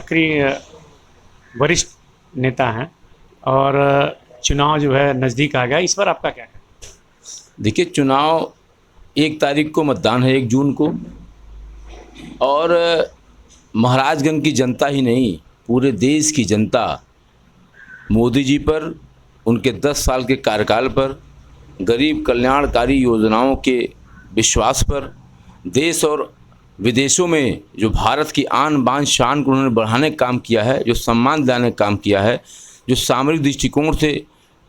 सक्रिय वरिष्ठ नेता हैं और चुनाव जो है नज़दीक आ गया, इस पर आपका क्या कहना है? देखिए, चुनाव 1 तारीख को मतदान है, 1 जून को, और महाराजगंज की जनता ही नहीं, पूरे देश की जनता मोदी जी पर, उनके 10 साल के कार्यकाल पर, गरीब कल्याणकारी योजनाओं के विश्वास पर, देश और विदेशों में जो भारत की आन बान शान को उन्होंने बढ़ाने का काम किया है, जो सम्मान दिलाने का काम किया है, जो सामरिक दृष्टिकोण से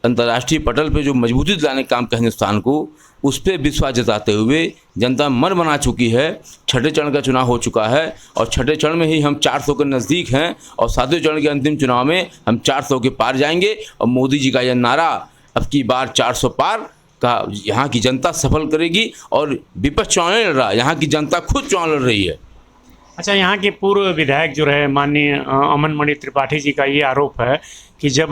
अंतर्राष्ट्रीय पटल पे जो मजबूती दिलाने का काम किया हिंदुस्तान को, उस पर विश्वास जताते हुए जनता मन बना चुकी है। छठे चरण का चुनाव हो चुका है और छठे चरण में ही हम 400 के नज़दीक हैं और 7वें चरण के अंतिम चुनाव में हम 400 के पार जाएंगे। और मोदी जी का यह नारा अब की बार 400 पार का यहाँ की जनता सफल करेगी और विपक्ष चुनाव नहीं लड़ रहा, यहाँ की जनता खुद चुनाव लड़ रही है। अच्छा, यहाँ के पूर्व विधायक जो रहे माननीय अमन मणि त्रिपाठी जी का ये आरोप है कि जब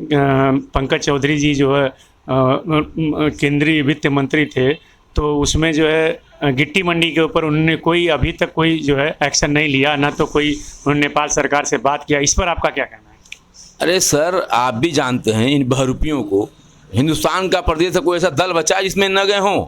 पंकज चौधरी जी जो है केंद्रीय वित्त मंत्री थे तो उसमें जो है गिट्टी मंडी के ऊपर उन्होंने कोई अभी तक कोई जो है एक्शन नहीं लिया, ना तो कोई उन्होंने नेपाल सरकार से बात किया। इस पर आपका क्या कहना है? अरे सर, आप भी जानते हैं इन बहरूपियों को, हिंदुस्तान का प्रदेश से कोई ऐसा दल बचा है जिसमें न गए हों।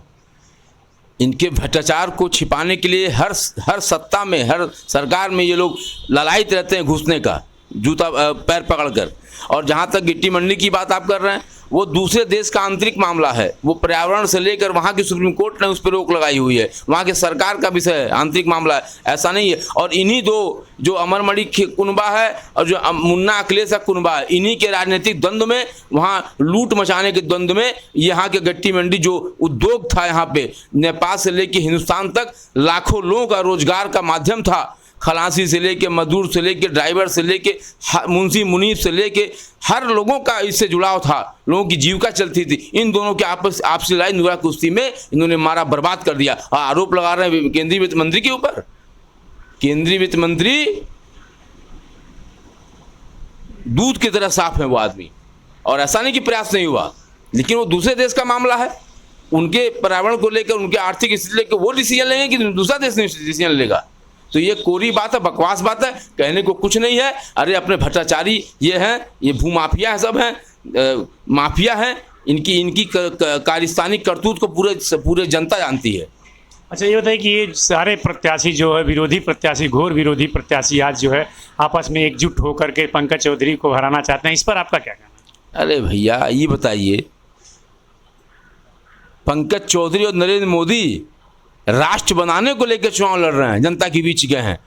इनके भ्रष्टाचार को छिपाने के लिए हर सत्ता में, हर सरकार में ये लोग ललायित रहते हैं घुसने का, जूता पैर पकड़कर। और जहाँ तक गिट्टी मंडी की बात आप कर रहे हैं, वो दूसरे देश का आंतरिक मामला है। वो पर्यावरण से लेकर वहाँ की सुप्रीम कोर्ट ने उस पर रोक लगाई हुई है, वहाँ के सरकार का विषय है, आंतरिक मामला है, ऐसा नहीं है। और इन्हीं दो, जो अमर मणि कुनबा है और जो मुन्ना अखिलेश का कुनबा है, इन्हीं के राजनीतिक द्वंद्व में, वहाँ लूट मचाने के द्वंद्व में, यहाँ के गिट्टी मंडी जो उद्योग था यहाँ पे, नेपाल से लेकर हिंदुस्तान तक लाखों लोगों का रोजगार का माध्यम था। खलासी से लेके, मजदूर से लेके, ड्राइवर से लेके, मुंशी मुनीब से लेके, हर लोगों का इससे जुड़ाव था, लोगों की जीविका चलती थी। इन दोनों के आपसी लड़ाई नुरा कुश्ती में इन्होंने मारा बर्बाद कर दिया। आरोप लगा रहे हैं केंद्रीय वित्त मंत्री के ऊपर। केंद्रीय वित्त मंत्री दूध की तरह साफ है वो आदमी, और ऐसा नहीं कि प्रयास नहीं हुआ, लेकिन वो दूसरे देश का मामला है। उनके पर्यावरण को लेकर, उनके आर्थिक स्थिति लेकर वो डिसीजन लेंगे कि दूसरा देश डिसीजन लेगा। तो ये कोरी बात है, बकवास बात है, कहने को कुछ नहीं है। अरे अपने भ्रष्टाचारी ये हैं, ये भूमाफिया है, सब हैं, माफिया हैं। इनकी कारिस्तानी करतूत को पूरे जनता जानती है। अच्छा, ये बताइए कि ये सारे प्रत्याशी जो है, विरोधी प्रत्याशी, घोर विरोधी प्रत्याशी, आज जो है आपस में एकजुट होकर के पंकज चौधरी को हराना चाहते हैं, इस पर आपका क्या कहना है? अरे भैया, ये बताइए, पंकज चौधरी और नरेंद्र मोदी राष्ट्र बनाने को लेकर चुनाव लड़ रहे हैं, जनता के बीच गए हैं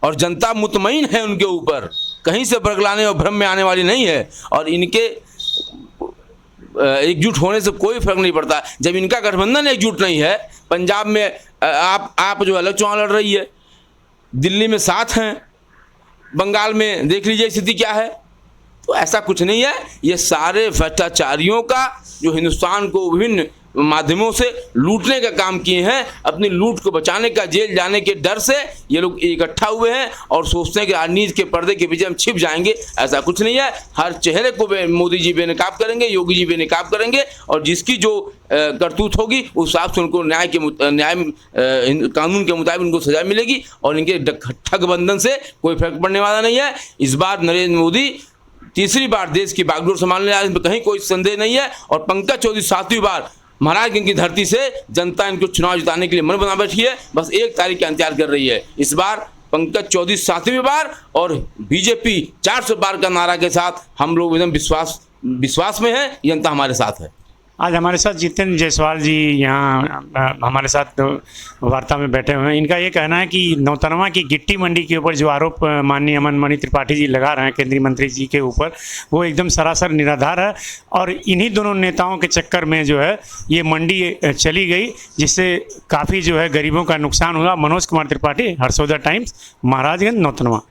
और जनता मुतमईन है उनके ऊपर, कहीं से बरगलाने और भ्रम में आने वाली नहीं है। और इनके एकजुट होने से कोई फर्क नहीं पड़ता। जब इनका गठबंधन एकजुट नहीं है, पंजाब में आप जो अलग चुनाव लड़ रही है, दिल्ली में साथ हैं, बंगाल में देख लीजिए स्थिति क्या है। तो ऐसा कुछ नहीं है। ये सारे भ्रष्टाचारियों का जो हिंदुस्तान को विभिन्न माध्यमों से लूटने का काम किए हैं, अपनी लूट को बचाने का, जेल जाने के डर से ये लोग इकट्ठा हुए हैं और सोचते हैं कि राजनीति के पर्दे के पीछे हम छिप जाएंगे। ऐसा कुछ नहीं है। हर चेहरे को मोदी जी बेनकाब करेंगे, योगी जी बेनकाब करेंगे, और जिसकी जो करतूत होगी उस हिसाब से उनको न्याय कानून के मुताबिक उनको सजा मिलेगी और इनके ठगबंधन से कोई फर्क पड़ने वाला नहीं है। इस बार नरेंद्र मोदी तीसरी बार देश की बागडोर संभालने वाले, इसमें कहीं कोई संदेह नहीं है। और पंकज चौधरी 7वीं बार महाराजगंज की धरती से जनता इनको चुनाव जिताने के लिए मन बना बैठी है, बस 1 तारीख का इंतजार कर रही है। इस बार पंकज चौधरी 7वीं बार और बीजेपी 400 बार का नारा के साथ हम लोग एकदम विश्वास में है, जनता हमारे साथ है। आज हमारे साथ जितेंद्र जायसवाल जी यहाँ हमारे साथ वार्ता में बैठे हुए हैं। इनका ये कहना है कि नौतनवा की गिट्टी मंडी के ऊपर जो आरोप माननीय अमन मणि त्रिपाठी जी लगा रहे हैं केंद्रीय मंत्री जी के ऊपर, वो एकदम सरासर निराधार है और इन्हीं दोनों नेताओं के चक्कर में जो है ये मंडी चली गई, जिससे काफ़ी जो है गरीबों का नुकसान हुआ। मनोज कुमार त्रिपाठी, हर्षोदय टाइम्स, महाराजगंज, नौतनवा।